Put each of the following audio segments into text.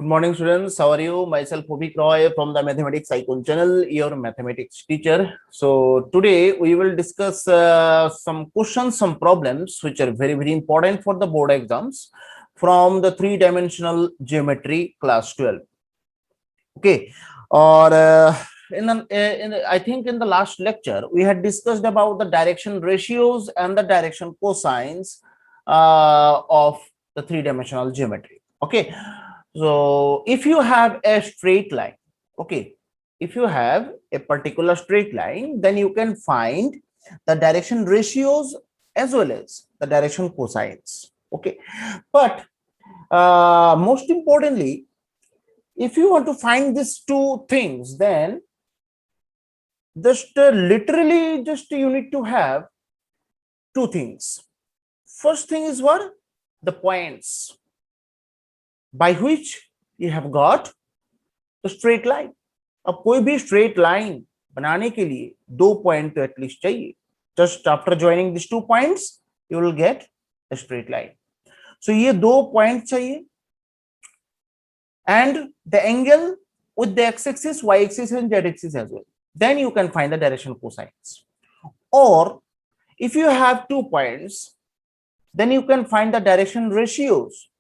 morning, students. How are you? Myself, Bhuvik Roy from the Mathematics Icon channel, your mathematics teacher. So today we will discuss some questions, some problems which are very, very important for the board exams from the three-dimensional geometry class 12. Okay, or I think in the last lecture we had discussed about the direction ratios and the direction cosines of the three-dimensional geometry. Okay, so if you have a straight line, okay, if you have a particular straight line, then you can find the direction ratios as well as the direction cosines. Okay, but most importantly, if you want to find these two things, then just literally just you need to have two things. First thing is what? The points by which you have got the straight line. अब कोई भी straight line बनाने के लिए दो point तो at least चाहिए. Just after joining these 2 points, you will get a straight line. So ये दो पॉइंट चाहिए, and the angle with the x-axis, y-axis and z-axis as well. Then you can find the direction cosines. Or if you have 2 points, then you can find the direction ratios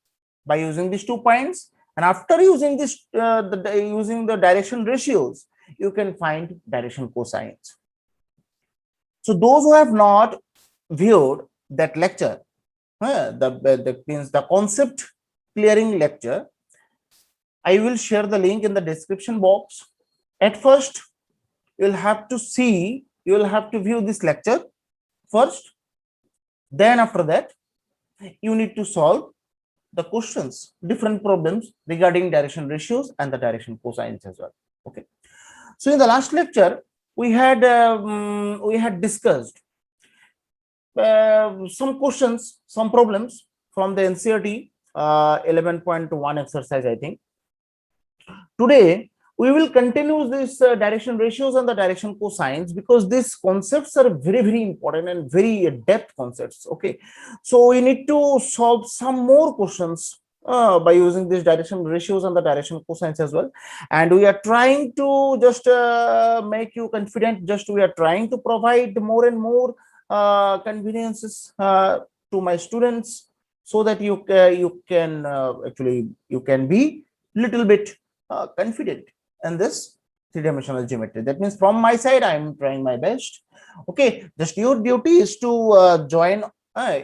by using these 2 points. And after using this, using the direction ratios, you can find direction cosines. So those who have not viewed that lecture, the concept clearing lecture, I will share the link in the description box. At first, you'll have to see, you'll have to view this lecture first. Then after that, you need to solve the questions, different problems regarding direction ratios and the direction cosines as well. Okay. So in the last lecture, we had discussed some questions, some problems from the NCERT 11.1 exercise, I think. Today, we will continue this direction ratios and the direction cosines, because these concepts are very, very important and very depth concepts. Okay, so we need to solve some more questions by using these direction ratios and the direction cosines as well. And we are trying to just make you confident. Just we are trying to provide more and more conveniences to my students, so that you can actually you can be little bit confident in this three-dimensional geometry. That means from my side, I am trying my best. Okay, just your duty is to join,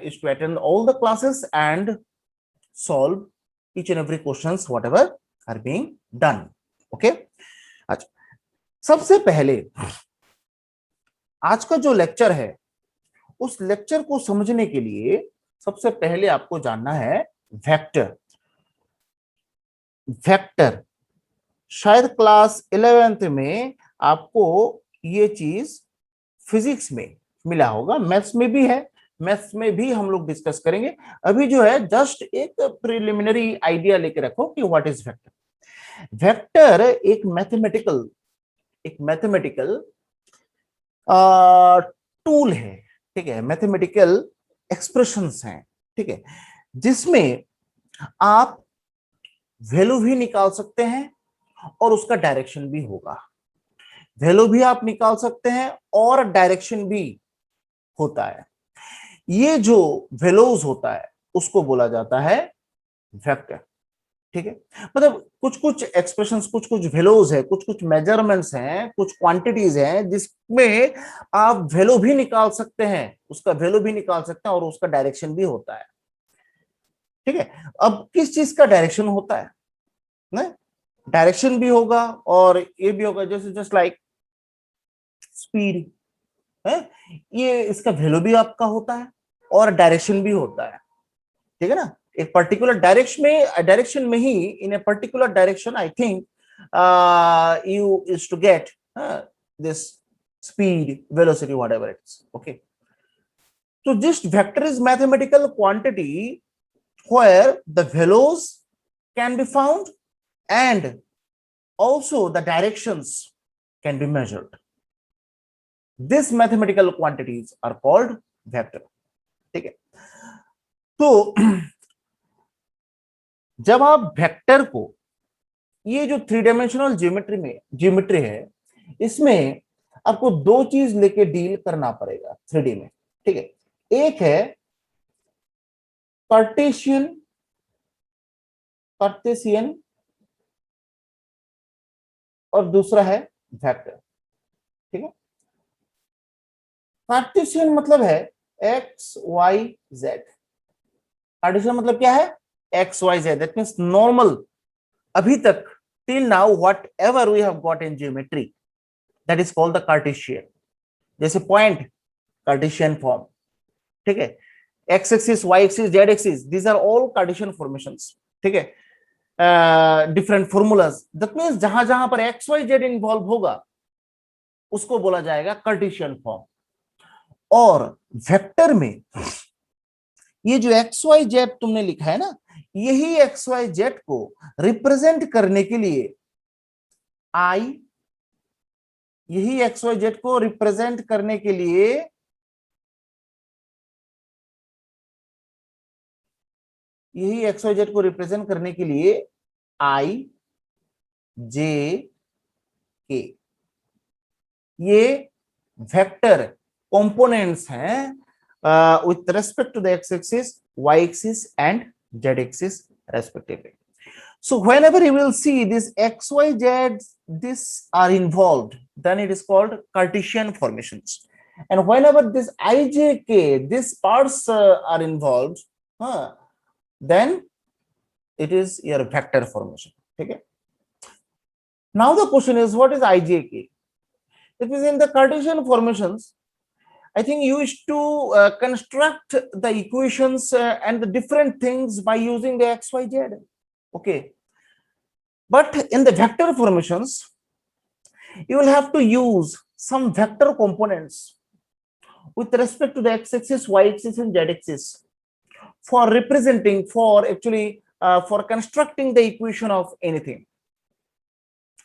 is to attend all the classes and solve each and every questions whatever are being done. Okay, अच्छा, सबसे पहले आज का जो lecture है, उस lecture को समझने के लिए सबसे पहले आपको जानना है वेक्टर. वेक्टर शायद क्लास 11th में आपको ये चीज फिजिक्स में मिला होगा, मैथ्स में भी है, मैथ्स में भी हम लोग डिस्कस करेंगे. अभी जो है जस्ट एक प्रिलिमिनरी आइडिया लेके रखो कि व्हाट इज वेक्टर. वेक्टर एक मैथमेटिकल टूल है, ठीक है, मैथमेटिकल एक्सप्रेशंस हैं, ठीक है, जिसमें आप वैल्यू भी निकाल सकते हैं और उसका डायरेक्शन भी होगा. वैल्यू भी आप निकाल सकते हैं और डायरेक्शन भी होता है. ये जो वैल्यूज होता है उसको बोला जाता है वेक्टर. ठीक है, मतलब कुछ कुछ एक्सप्रेशंस, कुछ कुछ वैल्यूज है, कुछ कुछ मेजरमेंट्स हैं, कुछ क्वांटिटीज हैं जिसमें आप वैल्यू भी निकाल सकते हैं, उसका वैल्यू भी निकाल सकते हैं और उसका डायरेक्शन भी होता है. ठीक है, अब किस चीज का डायरेक्शन होता है ना, डायरेक्शन भी होगा और ये भी होगा. जैसे जस्ट लाइक स्पीड है, ये इसका वैल्यू भी आपका होता है और डायरेक्शन भी होता है. ठीक है ना, एक पर्टिकुलर डायरेक्शन में ही, in a particular direction, I think you is to get this speed, velocity, whatever it's. Okay, तो this vector is mathematical quantity where the values can be found and also the directions can be measured. These mathematical quantities are called vector. ठीक है, तो जब आप vector को ये जो three dimensional geometry है, इसमें आपको दो चीज लेके डील करना पड़ेगा थ्री में, ठीक है। एक है कार्टेशियन कार्टेशियन और दूसरा है वेक्टर, ठीक है। कार्टेशियन मतलब है एक्स वाई जेड। कार्टेशियन मतलब क्या है? X y z, that means normal. अभी तक till now what ever we have got in geometry, that is called the Cartesian. जैसे पॉइंट, कार्टेशियन फॉर्म, ठीक है। X axis, y axis, z axis, these are all Cartesian formations, ठीक है। Different formulas, that means जहां जहां पर x y Z involve होगा उसको बोला जाएगा कार्टेशियन फॉर्म। और वेक्टर में ये जो एक्स वाई जेड तुमने लिखा है ना, यही एक्स वाई जेड को रिप्रेजेंट करने के लिए आई, यही एक्स वाई जेड को रिप्रेजेंट करने के लिए यही एक्स वाई जेड को रिप्रेजेंट करने के लिए आई जे के, ये वेक्टर कंपोनेंट्स हैं with respect to the x axis, y axis and z axis respectively. So whenever you will see this x y z, this are involved, then it is called Cartesian formations. And whenever this I j k, these parts are involved, then it is your vector formation. Okay. Now the question is, what is I j k? It is in the Cartesian formations. I think you used to construct the equations and the different things by using the x, y, z. Okay. But in the vector formations, you will have to use some vector components with respect to the x axis, y axis, and z axis for representing, for actually for constructing the equation of anything.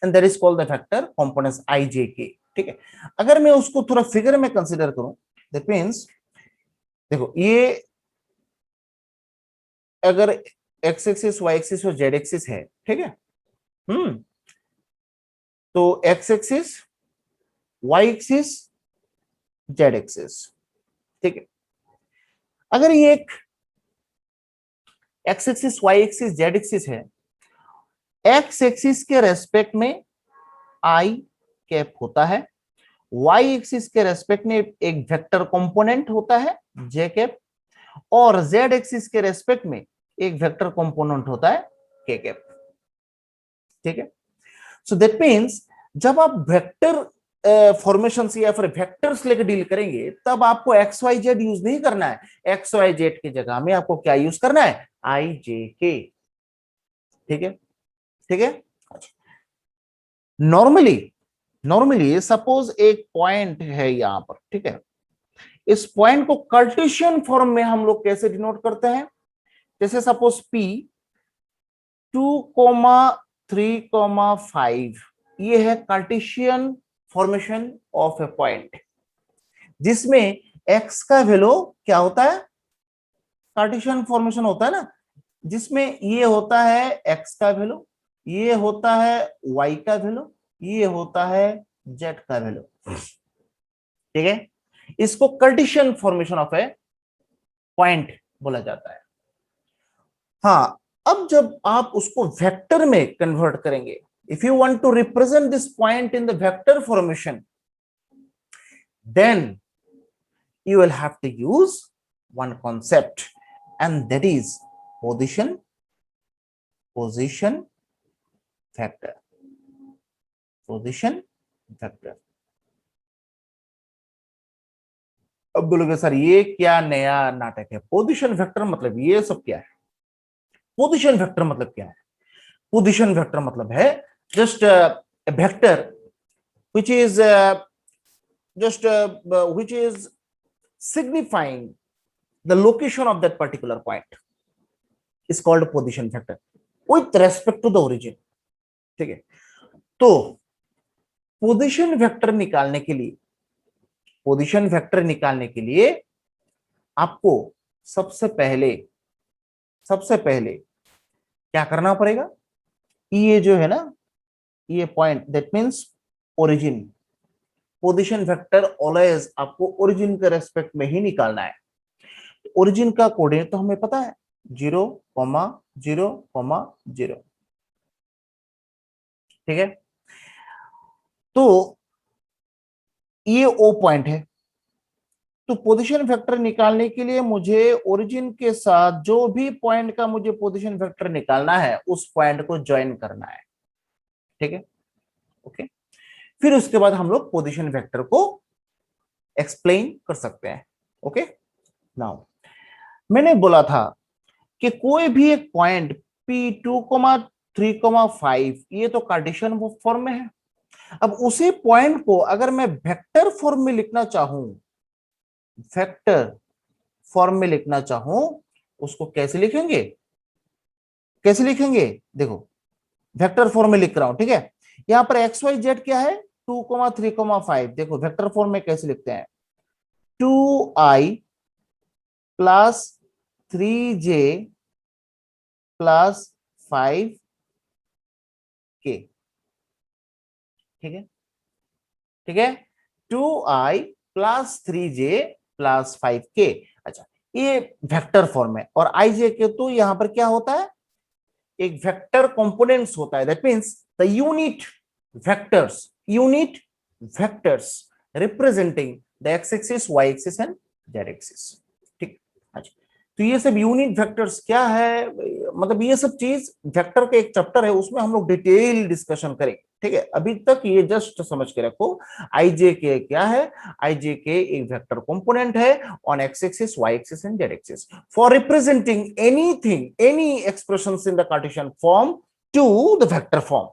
And that is called the vector components I, j, k. ठीक है। अगर मैं उसको थोड़ा figure में consider करूं, that means देखो, ये अगर एक्स एक्सिस, वाई एक्सिस और जेड एक्सिस है, ठीक है। तो x axis, y axis, z axis, ठीक है। अगर ये एक x axis, y axis, z axis है, एक्स एक्सिस के रेस्पेक्ट में आई कैप होता है, वाई एक्सिस के रेस्पेक्ट में एक वेक्टर कंपोनेंट होता है जे कैप, और जेड एक्सिस के रेस्पेक्ट में एक वेक्टर कंपोनेंट होता है के कैप, ठीक है। सो दैट मीन्स जब आप वेक्टर फॉर्मेशन या फिर वेक्टर्स लेकर डील करेंगे, तब आपको एक्स वाई जेड यूज नहीं करना है। एक्स वाई जेड की जगह में आपको क्या यूज करना है? आई जे के, ठीक है, ठीक है। नॉर्मली सपोज एक पॉइंट है यहां पर, ठीक है। इस पॉइंट को कार्टेशियन फॉर्म में हम लोग कैसे डिनोट करते हैं? जैसे सपोज P 2,3,5, ये है Cartesian formation of A point, जिसमें x का वैल्यू क्या होता है? कार्टेशियन फॉर्मेशन होता है ना, जिसमें ये होता है x का वैल्यू, ये होता है y का वैल्यू, ये होता है z का वैल्यू, ठीक है। इसको Cartesian formation of A point बोला जाता है। हाँ, अब जब आप उसको वेक्टर में कन्वर्ट करेंगे, if you want to represent this point in the vector formation, then you will have to use one concept, and that is position vector. Position vector. अब बोलोगे सर ये क्या नया नाटक है? पोजीशन वेक्टर मतलब ये सब क्या है? पोजीशन वेक्टर मतलब क्या है? पोजीशन वेक्टर मतलब है just a vector which is which is signifying the location of that particular point is called position vector with respect to the origin, ठीक है। तो पोजीशन वेक्टर निकालने के लिए आपको सबसे पहले क्या करना पड़ेगा? ये जो है ना, ये point that means origin. Position vector always आपको ओरिजिन के रेस्पेक्ट में ही निकालना है। ओरिजिन का कोऑर्डिनेट तो हमें पता है, 0,0,0। ठीक है, तो ये ओ पॉइंट है। तो पोजीशन वेक्टर निकालने के लिए मुझे ओरिजिन के साथ जो भी पॉइंट का मुझे पोजीशन वेक्टर निकालना है उस पॉइंट को ज्वाइन करना है। ठीक है, ओके। फिर उसके बाद हम लोग पोजीशन वेक्टर को एक्सप्लेन कर सकते हैं। ओके, नाउ मैंने बोला था कि कोई भी एक पॉइंट P2,3,5 ये तो कार्टेशियन फॉर्म में है। अब उसी पॉइंट को अगर मैं वेक्टर फॉर्म में लिखना चाहूं, वेक्टर फॉर्म में लिखना चाहूं, उसको कैसे लिखेंगे? कैसे लिखेंगे? देखो, वेक्टर फॉर्म में लिख रहा हूं, ठीक है। यहां पर एक्स वाई जेड क्या है? 2,3,5। देखो वेक्टर फॉर्म में कैसे लिखते हैं? 2i plus 3j plus 5k। ठीक है, ठीक है, 2i plus 3j plus 5k। अच्छा, ये वेक्टर फॉर्म है। और आई जे के तो यहां पर क्या होता है? एक वेक्टर कंपोनेंट्स होता है, that means the unit vectors representing the x axis, y axis and z axis. ठीक। अच्छा, तो ये सब यूनिट वेक्टर्स क्या है, मतलब ये सब चीज वेक्टर का एक चैप्टर है, उसमें हम लोग डिटेल डिस्कशन करेंगे। ठीक है, अभी तक ये जस्ट समझ के रखो। आई जे के क्या है? आई जे के एक वेक्टर कंपोनेंट है on x axis, y axis and z axis for representing anything, any expressions in the Cartesian form to the vector form.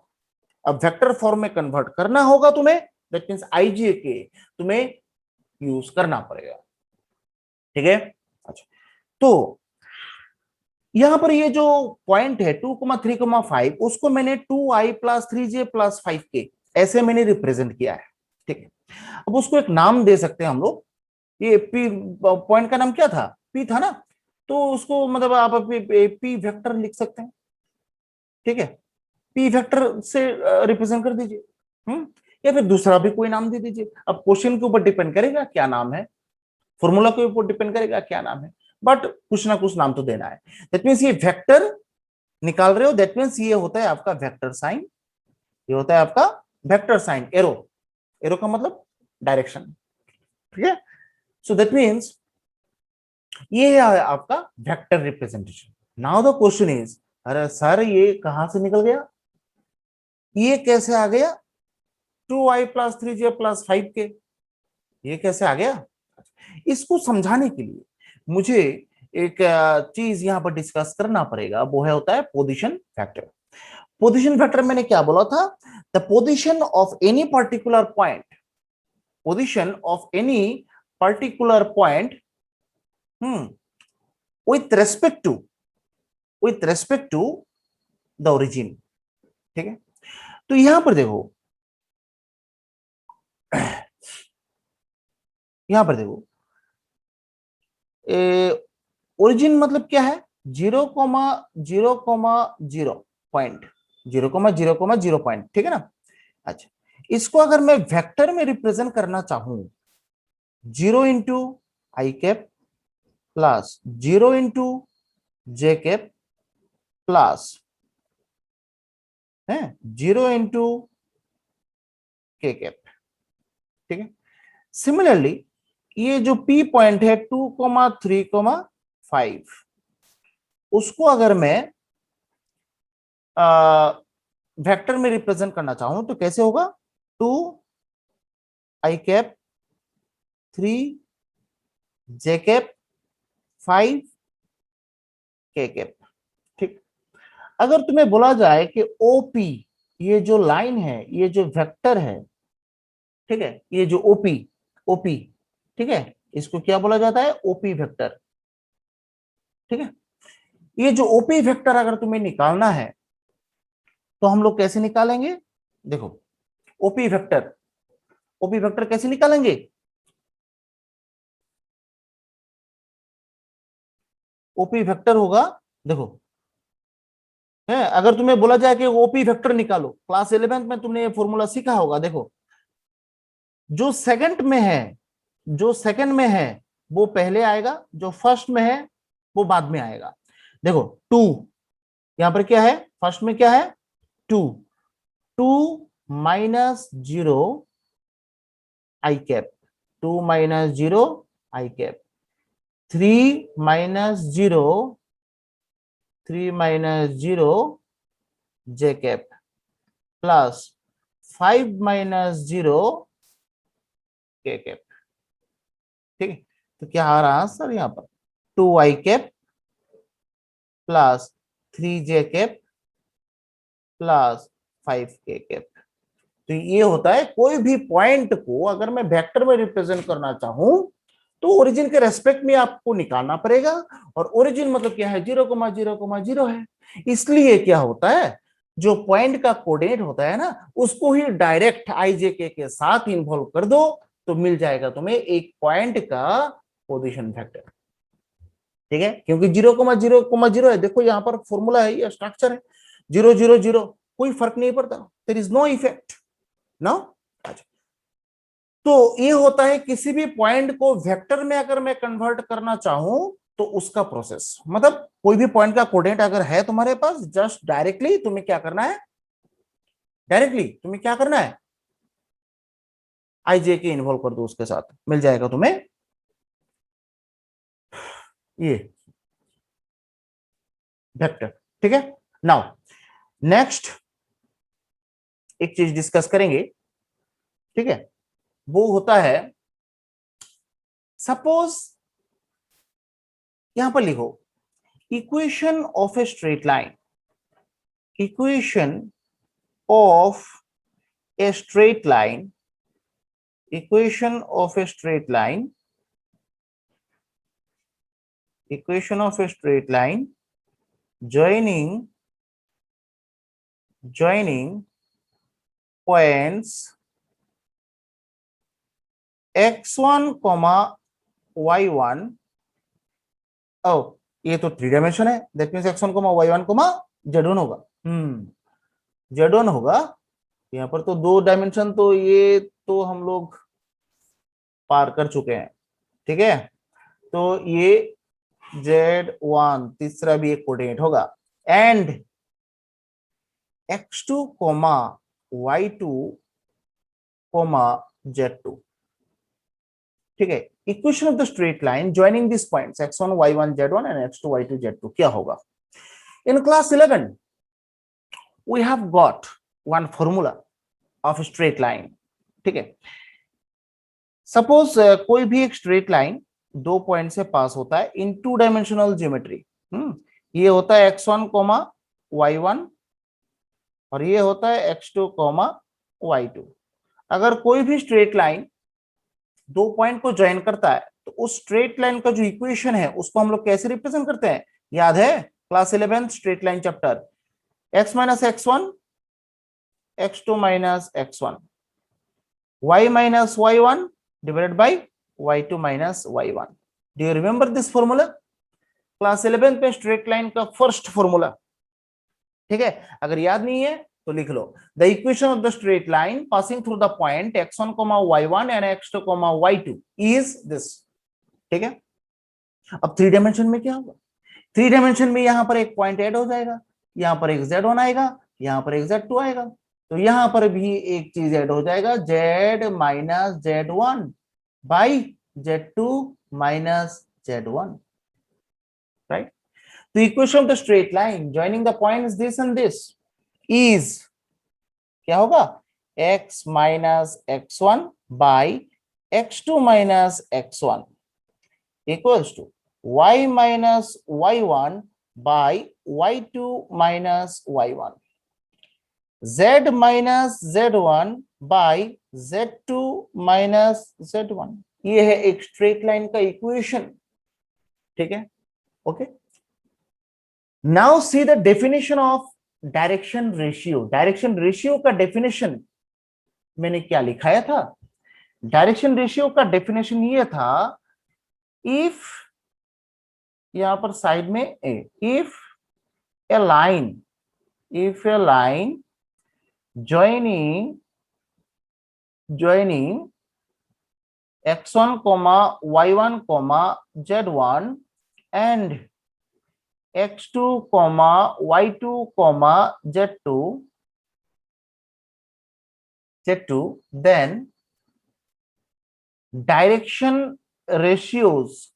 अब वेक्टर फॉर्म में कन्वर्ट करना होगा तुम्हें, दैट मींस आई जे के तुम्हें use करना पड़ेगा। ठीक है, अच्छा। तो यहां पर ये जो पॉइंट है 2,3,5, उसको मैंने 2i plus 3j plus 5k ऐसे मैंने रिप्रेजेंट किया है। ठीक है, अब उसको एक नाम दे सकते हैं हम लोग। ये पी पॉइंट का नाम क्या था? पी था ना, तो उसको मतलब आप पी वेक्टर लिख सकते हैं। ठीक है, पी वेक्टर से रिप्रेजेंट कर दीजिए। या फिर दूसरा भी कोई नाम दे दीजिए। अब क्वेश्चन के ऊपर डिपेंड करेगा क्या नाम है, फॉर्मूला के ऊपर डिपेंड करेगा क्या नाम है, बट कुछ ना कुछ नाम तो देना है। दैट मीन्स ये वेक्टर निकाल रहे हो, दैट मीन्स ये होता है आपका वेक्टर साइन। ये होता है आपका वेक्टर साइन, एरो। एरो का मतलब डायरेक्शन। ठीक है, सो दैट मीन्स ये है आपका vector representation. Now the question is, अरे सर ये कहां से निकल गया, ये कैसे आ गया 2i plus 3j plus 5k, ये कैसे आ गया? इसको समझाने के लिए मुझे एक चीज यहां पर डिस्कस करना पड़ेगा, वो है होता है पोजीशन फैक्टर। पोजीशन फैक्टर मैंने क्या बोला था? The position of any particular point, position of any particular point with respect to, with respect to the origin. ठीक है, तो यहां पर देखो, यहां पर देखो, ओरिजिन मतलब क्या है? 0,0,0 पॉइंट, 0,0,0 पॉइंट। ठीक है ना? अच्छा, इसको अगर मैं वेक्टर में रिप्रेजेंट करना चाहूं, 0 into i cap plus 0 into j cap plus है 0 इंटू k कैप। ठीक है, सिमिलरली ये जो p पॉइंट है 2,3,5, उसको अगर मैं वेक्टर में रिप्रेजेंट करना चाहूं तो कैसे होगा? 2i cap 3j cap 5k cap. ठीक, अगर तुम्हें बोला जाए कि ओपी, ये जो लाइन है, ये जो वेक्टर है, ठीक है, ये जो ओपी, ओपी, ठीक है, इसको क्या बोला जाता है? OP vector. ठीक है, ये जो ओपी वेक्टर अगर तुम्हें निकालना है तो हम लोग कैसे निकालेंगे? देखो, ओपी वेक्टर, ओपी वेक्टर कैसे निकालेंगे? ओपी वेक्टर होगा, देखो, है। अगर तुम्हें बोला जाए कि ओपी वेक्टर निकालो, क्लास 11th में तुमने ये फॉर्मूला सीखा होगा। देखो, जो सेकंड में है, जो सेकंड में है वो पहले आएगा, जो फर्स्ट में है वो बाद में आएगा। देखो, टू, यहां पर क्या है, फर्स्ट में क्या है, two, two minus zero i cap, two minus zero i cap, three minus zero, three minus zero j cap, plus five minus zero k cap. ठीक है, तो क्या आ रहा आंसर यहां पर, two i cap plus three j cap plus five k cap. तो ये होता है, कोई भी पॉइंट को अगर मैं वेक्टर में रिप्रेजेंट करना चाहूं तो ओरिजिन के रेस्पेक्ट में आपको निकालना पड़ेगा। और ओरिजिन मतलब क्या है, 0,0,0 है। इसलिए क्या होता है, जो पॉइंट का कोऑर्डिनेट होता है ना, उसको ही डायरेक्ट आईजेके के साथ इन्वॉल्व कर दो, तो मिल जाएगा तुम्हें एक पॉइंट का पोजीशन वेक्टर। ठीक है, क्योंकि 0,0,0 है। देखो यहां पर फॉर्मूला है, ये स्ट्रक्चर है, 0,0,0, कोई फर्क नहीं पड़ता, there is no effect no. तो ये होता है, किसी भी पॉइंट को वेक्टर में अगर मैं कन्वर्ट करना चाहूं तो उसका प्रोसेस, मतलब कोई भी पॉइंट का कोऑर्डिनेट अगर है तुम्हारे पास, जस्ट डायरेक्टली तुम्हें क्या करना है, डायरेक्टली तुम्हें क्या करना है, आईजे के इन्वॉल्व कर दो, उसके साथ मिल जाएगा तुम्हें ये वेक्टर। ठीक है, नाउ नेक्स्ट एक चीज डिस्कस करेंगे। ठीक है, वो होता है, सपोज यहां पर लिखो, equation of a straight line, equation of a straight line, equation of a straight line, equation of a straight line joining points x1 y1। ओ, ये तो थ्री डायमेंशन है, that means x1 y1 z1 होगा। z1 होगा। यहाँ पर तो दो dimension, तो ये तो हम लोग पार कर चुके हैं। ठीक है, तो ये z1 तीसरा भी एक कोऑर्डिनेट होगा, एंड x2 y2 z2। ठीक है, equation of the straight line joining this points x1 y1 z1 and x2 y2 z2 क्या होगा। In class 11 we have got one formula of straight line. ठीक है, सपोज कोई भी एक स्ट्रेट लाइन दो पॉइंट से पास होता है इन टू डायमेंशनल ज्योमेट्री। ये होता है x1 y1 और ये होता है x2 y2। अगर कोई भी स्ट्रेट लाइन दो पॉइंट को ज्वाइन करता है तो उस स्ट्रेट लाइन का जो इक्वेशन है उसको हम लोग कैसे रिप्रेजेंट करते हैं, याद है class 11 straight line chapter, x minus x1 x2 minus x1 y minus y1 divided by y2 minus y1। Do you remember this formula, class 11 पे स्ट्रेट लाइन का फर्स्ट फॉर्मूला। ठीक है, अगर याद नहीं है तो लिख लो, the equation of the straight line passing through the point x1 y1 and x2 y2 is this. ठीक है, अब थ्री डायमेंशन में क्या होगा, थ्री डायमेंशन में यहां पर एक पॉइंट ऐड हो जाएगा, यहां पर एक z1 आएगा, यहां पर एक z2 आएगा, तो यहां पर भी एक चीज ऐड हो जाएगा, z minus z1 by z2 minus z1। Right, the equation of the straight line joining the points this and this is क्या होगा, x minus x1 by x2 minus x1 equals to y minus y1 by y2 minus y1, z minus z1 by z2 minus z1। ये है एक straight line का equation. ठीक है, okay. Now see the definition of direction ratio. Direction ratio का definition मैंने क्या लिखाया था, डायरेक्शन रेशियो का डेफिनेशन ये था, इफ, यहां पर साइड में a, if a line if a line joining x1 comma y1 comma z1 and x2 comma y2 comma z2, then direction ratios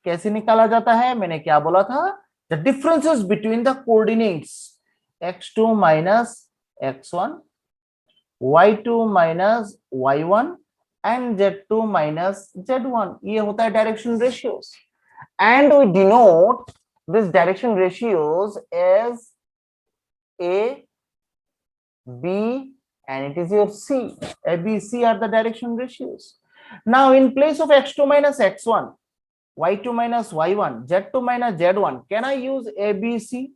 कैसे निकाला जाता है? मैंने क्या बोला था? The differences between the coordinates x2 minus x1, y2 minus y1 and z2 minus z1, ये होता है direction ratios. And we denote this direction ratios as a, b, and it is your c. A, b, c are the direction ratios. Now in place of x2 minus x1, y2 minus y1, z2 minus z1, can I use a, b, c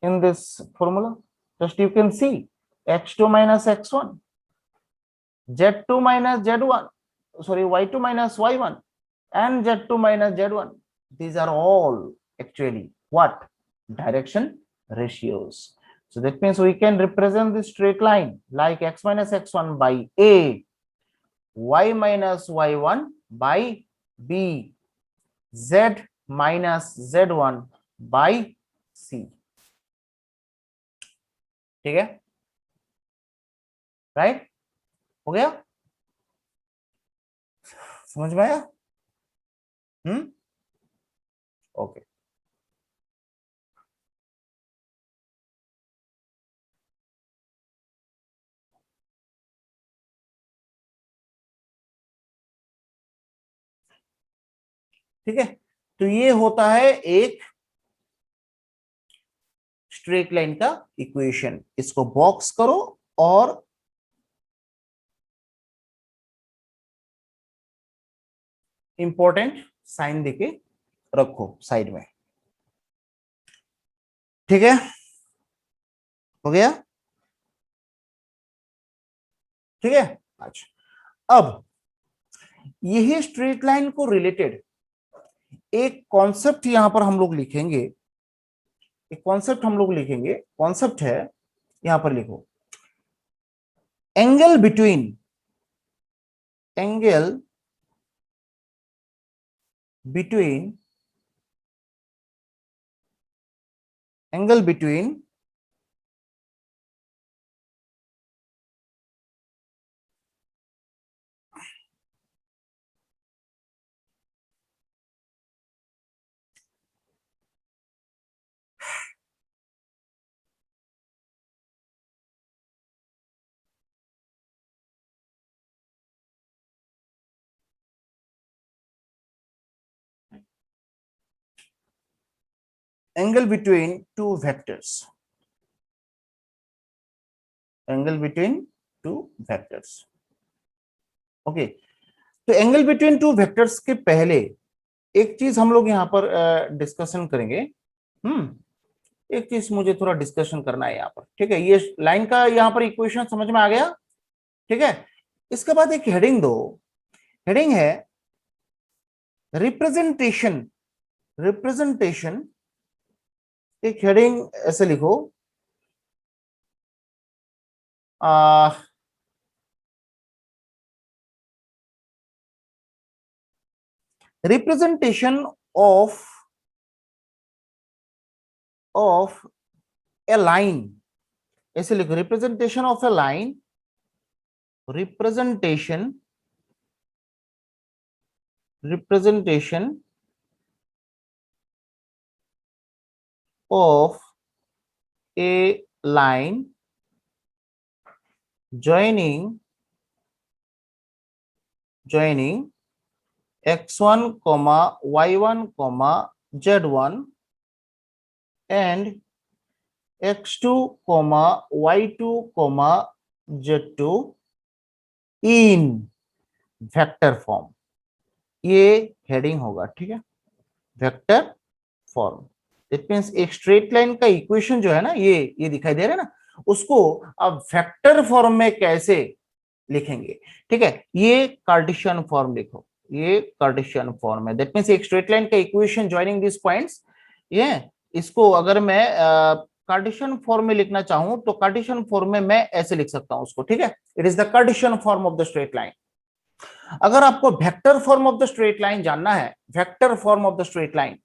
in this formula? Just you can see x2 minus x1, z2 minus z1, sorry, y2 minus y1 and z2 minus z1. These are all actually what? Direction ratios. So that means we can represent the straight line like x minus x1 by a, y minus y1 by b, z minus z1 by c. ठीक है? Right? हो गया? समझ में आया? Okay. ठीक है, तो ये होता है एक स्ट्रेट लाइन का इक्वेशन. इसको बॉक्स करो और इंपॉर्टेंट साइन देके रखो साइड में. ठीक है, हो गया? ठीक है. अच्छा, अब यही स्ट्रेट लाइन को रिलेटेड एक कॉन्सेप्ट यहां पर हम लोग लिखेंगे. एक कॉन्सेप्ट हम लोग लिखेंगे. कॉन्सेप्ट है, यहां पर लिखो, angle between two vectors. Okay, तो एंगल बिटवीन टू वेक्टर्स के पहले एक चीज हम लोग यहां पर डिस्कशन करेंगे. एक चीज मुझे थोड़ा डिस्कशन करना है यहां पर. ठीक है, ये लाइन का यहां पर इक्वेशन समझ में आ गया? ठीक है, इसके बाद एक हेडिंग दो. हेडिंग है रिप्रेजेंटेशन. एक हेडिंग ऐसे लिखो, रिप्रेजेंटेशन ऑफ ए लाइन. ऐसे लिखो, representation of A line, representation of a line joining x1 comma y1 comma z1 and x2 comma y2 comma z2 in vector form. ये heading होगा. ठीक है, वेक्टर फॉर्म. इट मींस एक straight line का equation जो है ना, ये दिखाई दे रहा है ना, उसको अब वेक्टर फॉर्म में कैसे लिखेंगे. ठीक है, ये कार्टेशियन फॉर्म लिखो. ये कार्टेशियन फॉर्म है. दैट मींस एक स्ट्रेट लाइन का इक्वेशन जॉइनिंग दिस पॉइंट्स, ये इसको अगर मैं कार्टेशियन फॉर्म में लिखना चाहूं तो कार्टेशियन फॉर्म में मैं ऐसे लिख सकता हूं उसको, ठीक है। It is the Cartesian form of the straight line. अगर आपको vector form of the straight line जानना है, vector form of the straight line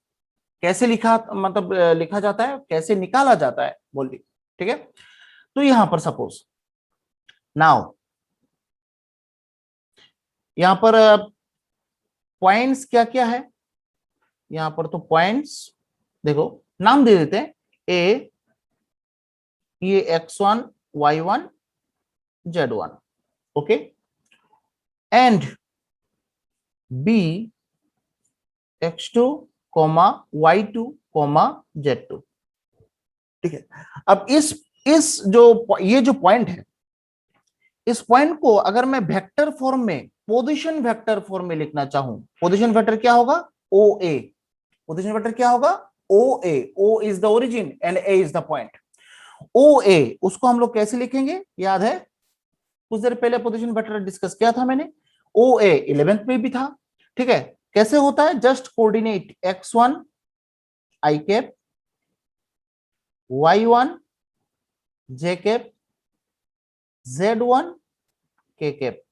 कैसे लिखा, मतलब लिखा जाता है, कैसे निकाला जाता है बोलिए, ठीक है। तो यहां पर सपोज नाउ यहां पर पॉइंट्स क्या क्या है, यहां पर तो पॉइंट्स देखो नाम दे देते हैं। ए, ये x1 y1 z1, okay, and B x2 y2 z2, ठीक है। अब इस जो ये जो पॉइंट है, इस पॉइंट को अगर मैं वेक्टर फॉर्म में, पोजीशन वेक्टर फॉर्म में लिखना चाहूं, पोजीशन वेक्टर क्या होगा, ओ ए। पोजीशन वेक्टर क्या होगा, O A. O is the origin and A is the point. O A, उसको हम लोग कैसे लिखेंगे, याद है कुछ देर पहले पोजीशन वेक्टर डिस्कस किया था मैंने। ओ ए 11th में भी था, ठीक है। कैसे होता है, just coordinate x1 i cap, y1 j cap, z1 k cap,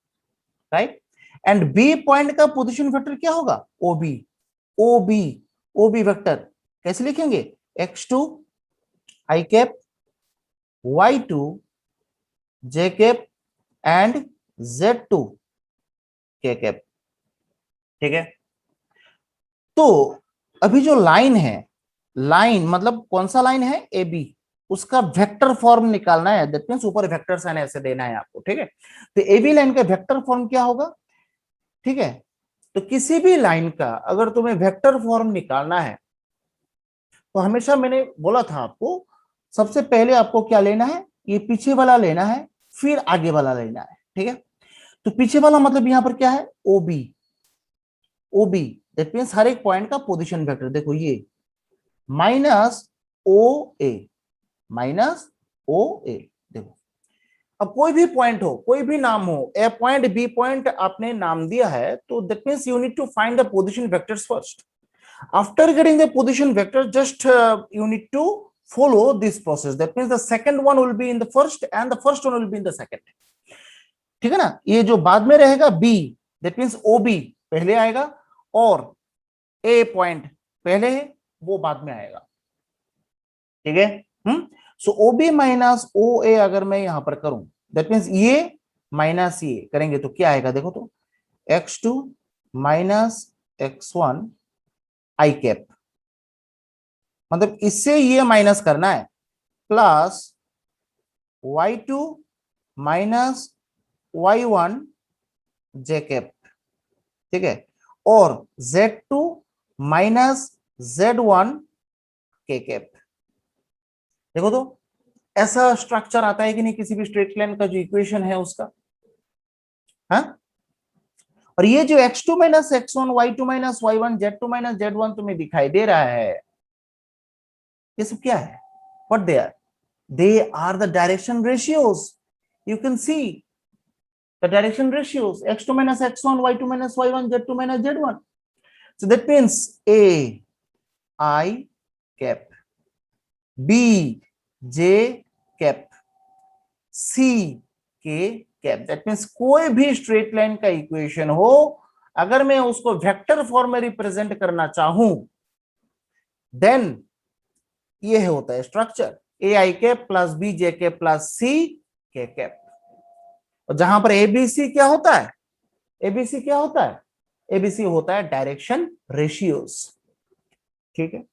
right. And B point का पोजीशन वेक्टर क्या होगा, ओबी। ओबी, ओबी वेक्टर कैसे लिखेंगे, x2 i cap, y2 j cap and z2 k cap, ठीक है। तो अभी जो लाइन है, लाइन मतलब कौन सा लाइन है, ए बी, उसका वेक्टर फॉर्म निकालना है। दैट मींस ऊपर वेक्टर साइन ऐसे देना है आपको, ठीक है। तो ए बी लाइन का वेक्टर फॉर्म क्या होगा, ठीक है। तो किसी भी लाइन का अगर तुम्हें वेक्टर फॉर्म निकालना है तो हमेशा मैंने बोला था आपको, सबसे पहले आपको क्या लेना है, ये पीछे वाला लेना है, फिर आगे वाला लेना है, ठीक है। तो पीछे वाला मतलब यहां पर क्या है, O B. O B that means हर एक पॉइंट का पोजीशन वेक्टर, देखो ये माइनस ओ ए, माइनस ओ ए, देखो। अब कोई भी पॉइंट हो, कोई भी नाम हो, ए पॉइंट बी पॉइंट आपने नाम दिया है, तो that means you need to find the position vectors first. After getting the position vector, just you need to follow this process. That means the second one will be in the first and the first one will be in the second. ठीक है ना। ये जो बाद में रहेगा B, that means OB पहले आएगा और A पॉइंट पहले है, वो बाद में आएगा, ठीक है। सो OB माइनस OA अगर मैं यहां पर करूं, that means ये माइनस ये करेंगे तो क्या आएगा, देखो तो x2 माइनस x1 आई कैप, मतलब इससे ये माइनस करना है, प्लस y2 माइनस y1 जे कैप, ठीक है, और z2 माइनस z1 के कैप। देखो तो ऐसा स्ट्रक्चर आता है कि नहीं किसी भी स्ट्रेट लाइन का जो इक्वेशन है उसका, हाँ। और ये जो x2 minus x1 y2 minus y1 z2 minus z1 तुम्हें दिखाई दे रहा है, ये सब क्या है, what they are the direction ratios. You can see the direction ratios, x2 minus x1 y2 minus y1 z2 minus z1. So that means a I cap, b j cap, c k cap. That means कोई भी straight line का equation हो, अगर मैं उसको vector form में represent करना चाहूं, देन ये होता है structure a i cap plus b j cap plus c k cap. और जहां पर एबीसी क्या होता है, एबीसी क्या होता है, एबीसी होता है डायरेक्शन रेशियोज, ठीक है।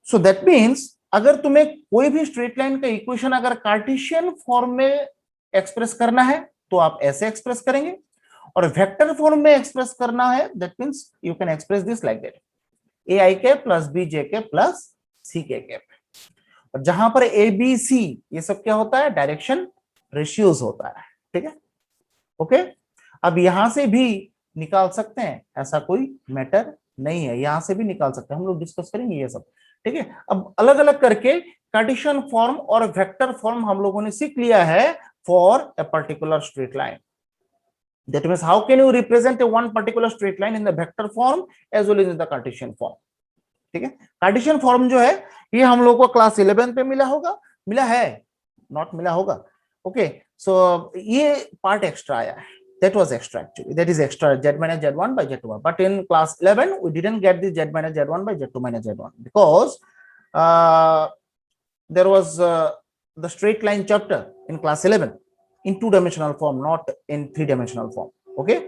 सो दैट मींस अगर तुम्हें कोई भी स्ट्रेट लाइन का इक्वेशन अगर कार्टेशियन फॉर्म में एक्सप्रेस करना है तो आप ऐसे एक्सप्रेस करेंगे, और वेक्टर फॉर्म में एक्सप्रेस करना है that means you can express this like that, a i cap plus b j cap plus c k cap. और जहां पर ए बी सी ये सब क्या होता है, डायरेक्शन रेशियोज होता है, ठीक है, ओके। अब यहां से भी निकाल सकते हैं, ऐसा कोई मैटर नहीं है, यहां से भी निकाल सकते हैं, हम लोग डिस्कस करेंगे ये सब, ठीक है। अब अलग अलग करके कार्टेशियन फॉर्म और वेक्टर फॉर्म हम लोगों ने सीख लिया है for a particular straight line. That means how can you represent a one particular straight line in the vector form as well as in the Cartesian form, ठीक है। Cartesian form जो है ये हम लोग को क्लास 11 पे मिला होगा, मिला है, नॉट मिला होगा। ओके, सो ये पार्ट एक्स्ट्रा आया है, that was extra actually, that is extra z minus z1 by z2, but in class 11 we didn't get the z minus z1 by z2 minus z1 because there was the straight line chapter in class 11 in two-dimensional form, not in three-dimensional form. Okay,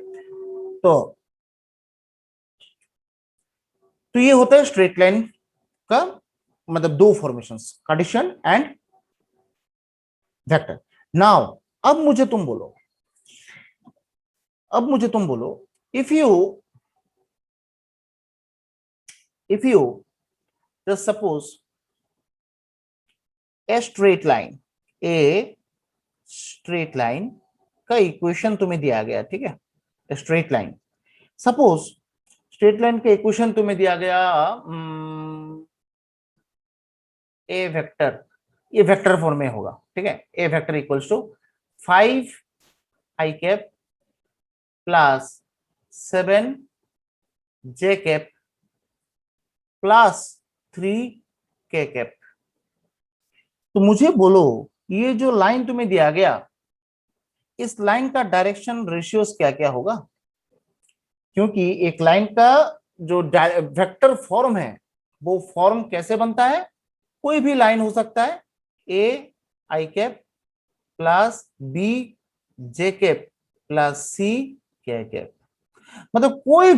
तो ये होता है straight line का मतलब दो formations, Cartesian and vector. Now अब मुझे तुम बोलो, if you just suppose a straight line का इक्वेशन तुम्हें दिया गया, ठीक है, straight line, suppose straight line का इक्वेशन तुम्हें दिया गया ए वेक्टर, ये वेक्टर फॉर्म में होगा, ठीक है, a vector equals to 5 i cap plus 7 j cap plus 3 k cap. तो मुझे बोलो ये जो लाइन तुम्हें दिया गया, इस लाइन का डायरेक्शन रेशियोस क्या क्या होगा, क्योंकि एक लाइन का जो वेक्टर फॉर्म है वो फॉर्म कैसे बनता है, कोई भी लाइन हो सकता है, a i cap plus b j cap plus c k cap, मतलब कोई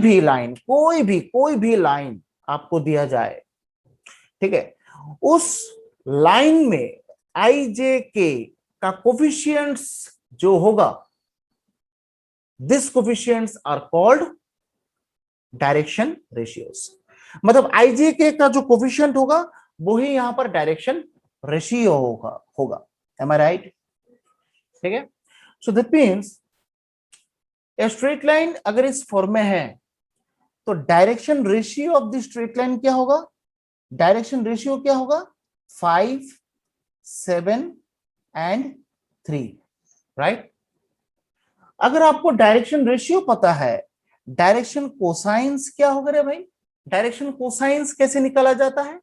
भी लाइन आपको दिया जाए, ठीक है, उस लाइन में आई जे के का कोफिशिएंट्स जो होगा, this coefficients are called direction ratios, मतलब आई जे के का जो कोफिशिएंट होगा वो ही यहां पर डायरेक्शन रेशियो होगा। एम आई राइट? ठीक है, so that means a straight line अगर इस फॉर्म में है तो direction ratio of the straight line क्या होगा, डायरेक्शन रेशियो क्या होगा, 5 7 एंड 3, राइट। अगर आपको डायरेक्शन रेशियो पता है, डायरेक्शन कोसाइंस क्या होगा रे भाई, डायरेक्शन कोसाइंस कैसे निकाला जाता है,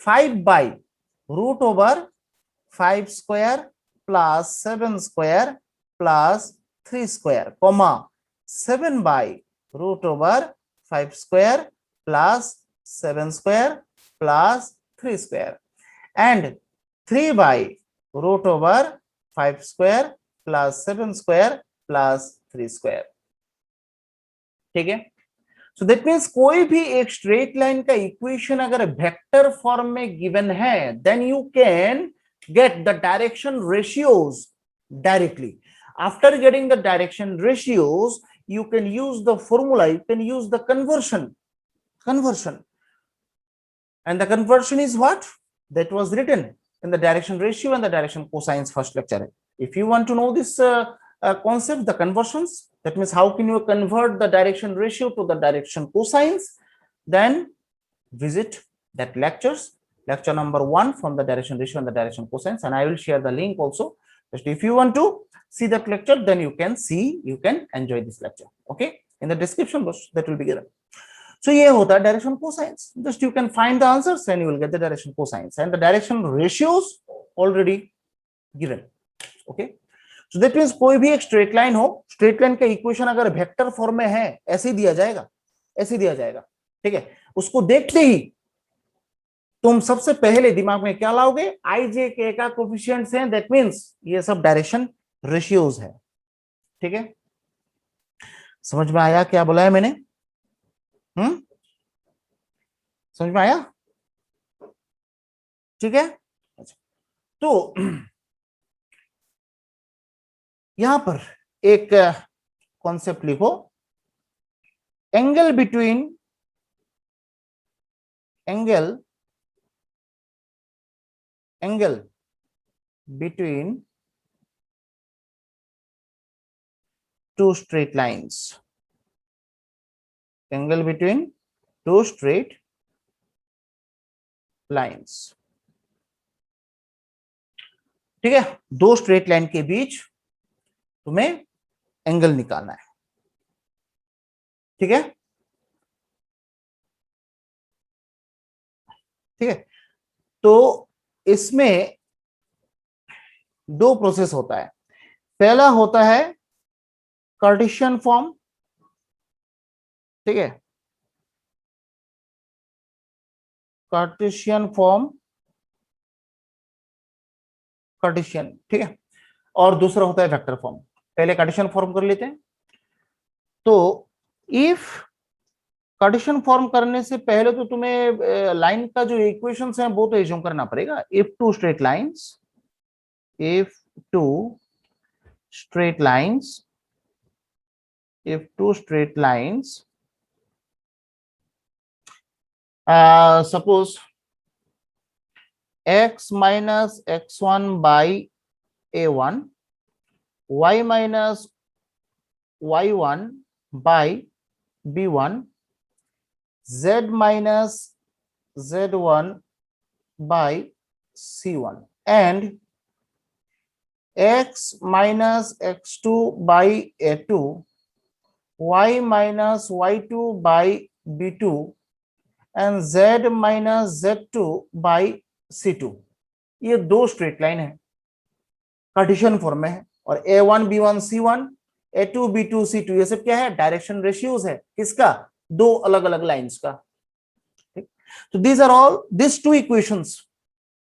5/√5 square plus 7 square plus 3 square, comma 7/√5 square plus 7 square plus 3 square and 3/√5 square plus 7 square plus 3 square, ठीक है। सो दैट मीन्स कोई भी एक स्ट्रेट लाइन का इक्वेशन अगर वेक्टर फॉर्म में गिवन है, then you can get the direction ratios directly. After getting the direction ratios you can use the formula, you can use the conversion, and the conversion is what that was written in the direction ratio and the direction cosines first lecture. If you want to know this concept, the conversions, that means how can you convert the direction ratio to the direction cosines, then visit that lecture number 1 from the direction ratio and the direction cosines, and I will share the link also. Just if you want to see that lecture, then you can enjoy this lecture, okay, in the description box that will be given. So ये होता है direction cosines, just you can find the answers and you will get the direction cosines and the direction ratios already given, okay. So that means कोई भी एक straight line हो, straight line का equation अगर vector form में है, ऐसे दिया जाएगा, ठीक है, उसको देखते ही तुम सबसे पहले दिमाग में क्या लाओगे, आई जे के का कोफिशिएंट्स हैं, दैट मींस ये सब डायरेक्शन रेशियोज है, ठीक है। समझ में आया क्या बोला है मैंने? समझ में आया? ठीक है, तो यहां पर एक कॉन्सेप्ट लिखो, angle between two straight lines, angle between two straight lines, ठीक है, दो स्ट्रेट लाइन के बीच तुम्हें एंगल निकालना है, ठीक है, ठीक है। तो इसमें दो प्रोसेस होता है। पहला होता है कार्टेशियन फॉर्म, ठीक है, कार्टेशियन फॉर्म, कार्टेशियन, ठीक है, और दूसरा होता है वेक्टर फॉर्म। पहले कार्टेशियन फॉर्म कर लेते हैं। तो इफ कार्टेशियन फॉर्म करने से पहले तो तुम्हें लाइन का जो इक्वेशंस है वो तो एज्यूम करना पड़ेगा। If two straight lines, if two straight lines, if two straight lines, suppose x minus x1 by a1, y minus y1 by b1, z minus z1 by c1, and x minus x2 by a2, y minus y2 by b2 and z minus z2 by c2। ये दो straight line है, Cartesian form में है। और a1 b1 c1, a2 b2 c2, ये सब क्या है? डायरेक्शन रेशियोज है। किसका? दो अलग अलग लाइंस का। तो these are all, these two equations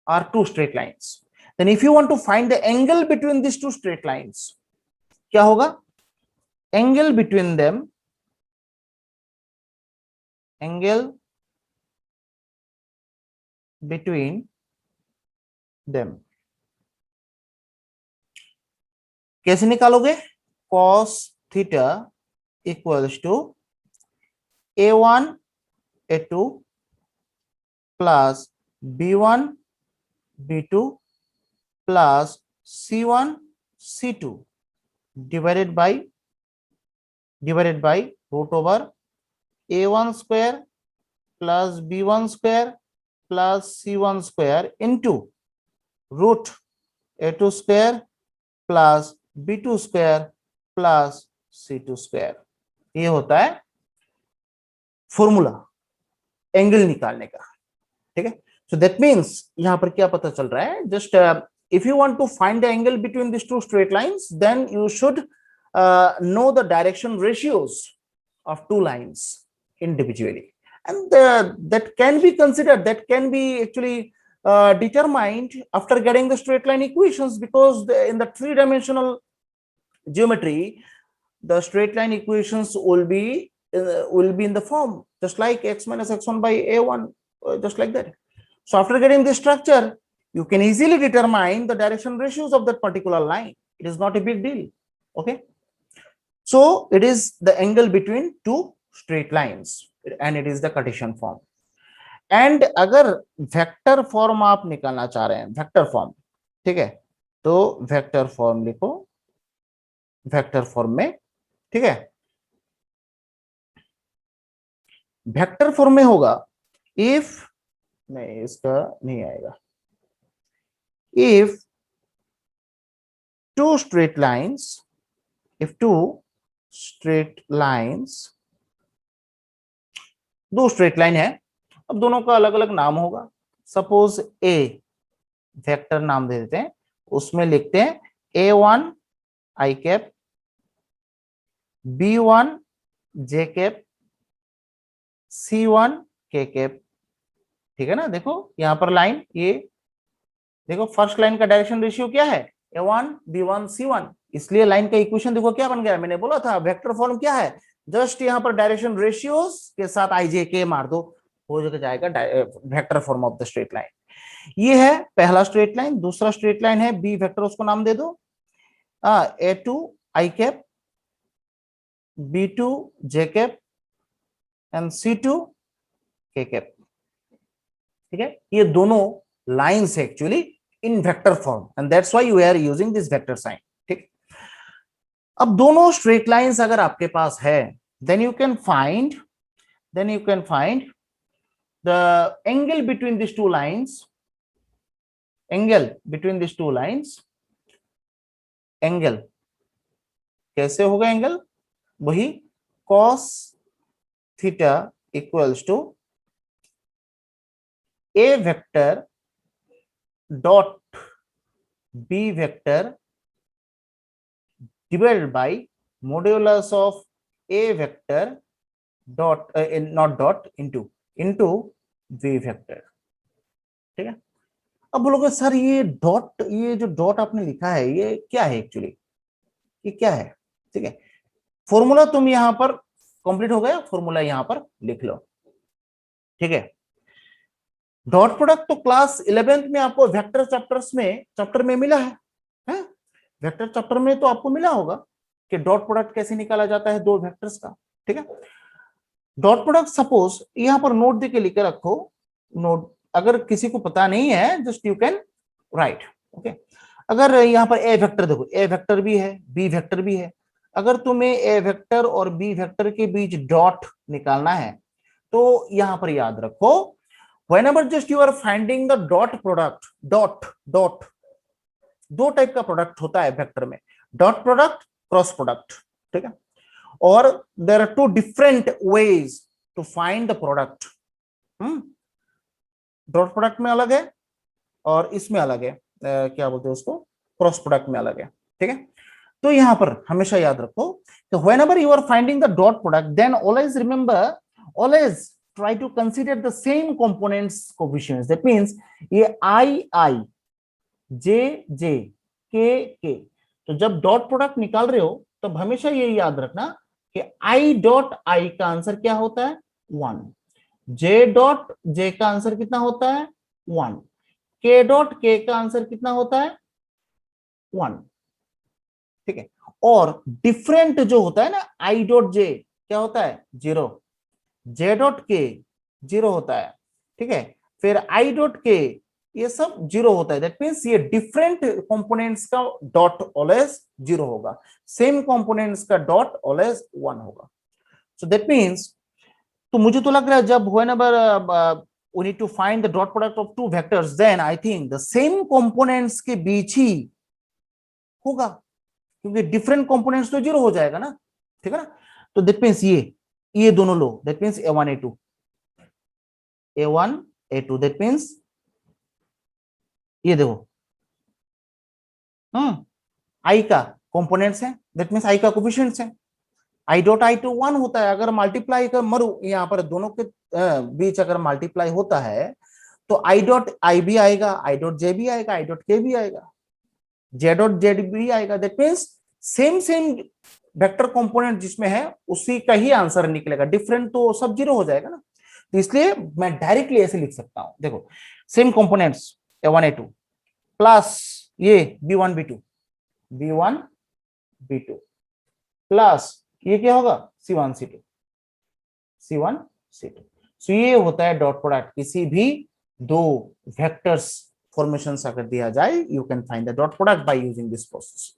are two straight lines. Then if you want to find the angle between these two straight lines, क्या होगा? Angle between them, angle between them कैसे निकालोगे? cos theta equals to a1 a2 plus b1 b2 plus c1 c2 divided by root over a1 square plus b1 square plus c1 square into root a2 square plus b2 square plus c2 square. ये होता है formula angle निकालने का, ठीक है। So that means यहां पर क्या पता चल रहा है? Just if you want to find the angle between these two straight lines, then you should know the direction ratios of two lines individually, and that can be considered, that can be actually determined after getting the straight line equations, because in the three-dimensional geometry the straight line equations will be in the form just like x minus x1 by a1, just like that. So after getting this structure, you can easily determine the direction ratios of that particular line. It is not a big deal, okay. So it is the angle between two straight lines and it is the Cartesian form. And अगर vector form आप निकालना चाह रहे हैं, vector form, ठीक है, तो vector form लिखो, वेक्टर फॉर्म में, ठीक है, वेक्टर फॉर्म में होगा इफ, नहीं इसका नहीं आएगा, if two straight lines, if two straight lines, दो स्ट्रेट लाइन है, अब दोनों का अलग अलग नाम होगा। सपोज ए वेक्टर नाम दे देते हैं, उसमें लिखते हैं a1 आई कैप, b1 जे कैप, c1 के कैप, ठीक है ना। देखो यहां पर लाइन, ये देखो फर्स्ट लाइन का डायरेक्शन रेशियो क्या है? a1 b1 c1, इसलिए लाइन का इक्वेशन देखो क्या बन गया। मैंने बोला था वेक्टर फॉर्म क्या है, जस्ट यहां पर डायरेक्शन रेशियोज के साथ आई जे के मार दो, हो जाएगा vector form of the straight line. ये है पहला स्ट्रेट लाइन। दूसरा स्ट्रेट लाइन है बी वेक्टर, उसको नाम दे दो a2 i cap, b2 j cap and c2 k cap, ठीक है। ये दोनों लाइंस है actually in vector form and that's why you are using this vector sign, ठीक। अब दोनों स्ट्रेट लाइंस अगर आपके पास है, then you can find the angle between these two lines, angle between these two lines, angle कैसे होगा? एंगल वही cos theta equals to a vector dot b vector divided by modulus of a vector dot not dot into v vector। ठीक है। अब बोलोगे sir ये dot, ये जो डॉट आपने लिखा है ये क्या है एक्चुअली, ये क्या है? ठीक है, फॉर्मूला तुम यहां पर कंप्लीट हो गया, फॉर्मूला यहां पर लिख लो। ठीक है, डॉट प्रोडक्ट तो क्लास 11th में आपको वेक्टर चैप्टर में मिला है? वेक्टर चैप्टर में तो आपको मिला होगा कि डॉट प्रोडक्ट कैसे निकाला जाता है दो वेक्टर्स का। ठीक है, डॉट प्रोडक्ट सपोज यहां पर नोट देके लिखे रखो, नोट अगर किसी को पता नहीं है just you can write. Okay, अगर यहां पर ए वेक्टर देखो, ए वेक्टर भी है बी वेक्टर भी है, अगर तुम्हें ए वेक्टर और बी वेक्टर के बीच डॉट निकालना है तो यहां पर याद रखो whenever just you are finding the dot product, dot दो टाइप का प्रोडक्ट होता है वेक्टर में, डॉट प्रोडक्ट, क्रॉस प्रोडक्ट। ठीक है, और there are two different ways to find the product. Dot product में अलग है और इसमें अलग है, क्या बोलते हैं उसको, क्रॉस प्रोडक्ट में अलग है। ठीक है, तो यहां पर हमेशा याद रखो कि whenever you are finding the dot product then always remember, always try to consider the same components coefficients। that means ये i j j k, तो जब डॉट प्रोडक्ट निकाल रहे हो तब हमेशा ये याद रखना कि i डॉट i का आंसर क्या होता है 1, j डॉट j का आंसर कितना होता है 1, k डॉट k का आंसर कितना होता है 1। ठीक है, और डिफरेंट जो होता है ना i डॉट j क्या होता है 0, j डॉट k 0 होता है। ठीक है, फिर i डॉट k ये सब 0 होता है। दैट मीन्स ये डिफरेंट कंपोनेंट्स का डॉट ऑलवेज 0 होगा, सेम कंपोनेंट्स का डॉट ऑलवेज 1 होगा। सो दैट मीन्स, तो मुझे तो लग रहा है जब whenever we need to find the dot product of two vectors then I think the same components के बीच ही होगा, क्योंकि डिफरेंट कंपोनेंट्स तो 0 हो जाएगा ना। ठीक है ना, तो दैट मीन्स ये दोनों लो, that means a1 a2 that means ये देखो आई का कंपोनेंट्स है, दैट मीन्स आई का कोफिशिएंट्स है, आई डॉट आई टू 1 होता है। अगर मल्टीप्लाई कर मरू यहाँ पर दोनों के बीच अगर मल्टीप्लाई होता है तो आई डॉट आई भी आएगा, आई डॉट जे भी आएगा, आई डॉट के भी आएगा, जे डॉट जेड भी आएगा। That means same vector component जिसमें है उसी का ही आंसर निकलेगा, डिफरेंट तो सब 0 हो जाएगा ना। तो इसलिए मैं डायरेक्टली ऐसे लिख सकता हूं, देखो same components a1 a2 plus ये b1 b2 प्लस ये क्या होगा c1 c2। सो ये होता है डॉट प्रोडक्ट, किसी भी दो वेक्टर्स फॉर्मेशन अगर दिया जाए you can find the dot product by using this process.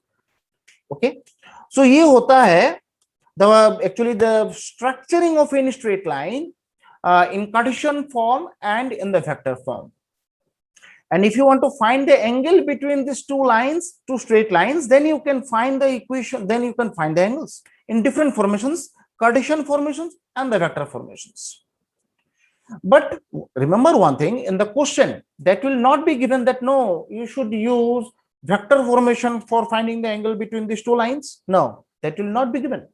Okay, so ये होता है actually the structuring of any straight line in Cartesian form and in the vector form. And if you want to find the angle between these two straight lines, then you can find the equation, then you can find the angles in different formations, Cartesian formations and the vector formations. But remember one thing, in the question that will not be given that no, you should use vector formation for finding the angle between these two lines. No, that will not be given.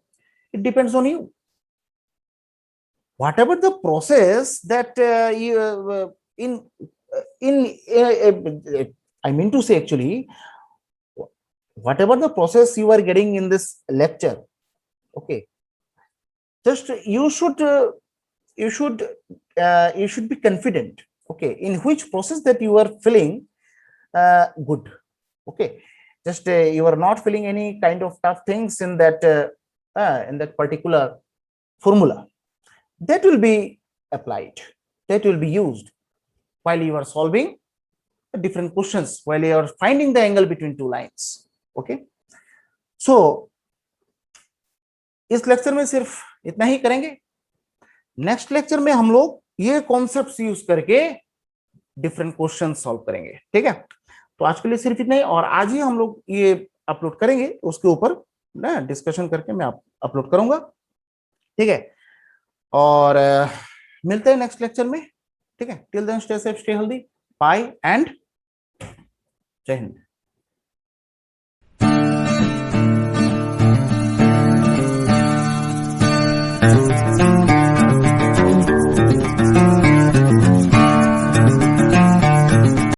It depends on you. Whatever the process that I mean to say actually, whatever the process you are getting in this lecture, okay, just you should be confident, okay, in which process that you are feeling good. Okay, just you are not feeling any kind of tough things in that particular formula, that will be applied, that will be used while you are solving different questions, while you are finding the angle between two lines. Okay, so इस lecture में सिर्फ इतना ही करेंगे। Next lecture में हम लोग ये concepts use करके डिफरेंट क्वेश्चन सॉल्व करेंगे। ठीक है, तो आज के लिए सिर्फ इतना ही, और आज ही हम लोग ये अपलोड करेंगे, उसके ऊपर ना डिस्कशन करके मैं अपलोड करूंगा। ठीक है, और मिलते हैं नेक्स्ट लेक्चर में। ठीक है, till then stay safe, stay healthy, bye and जय हिंद।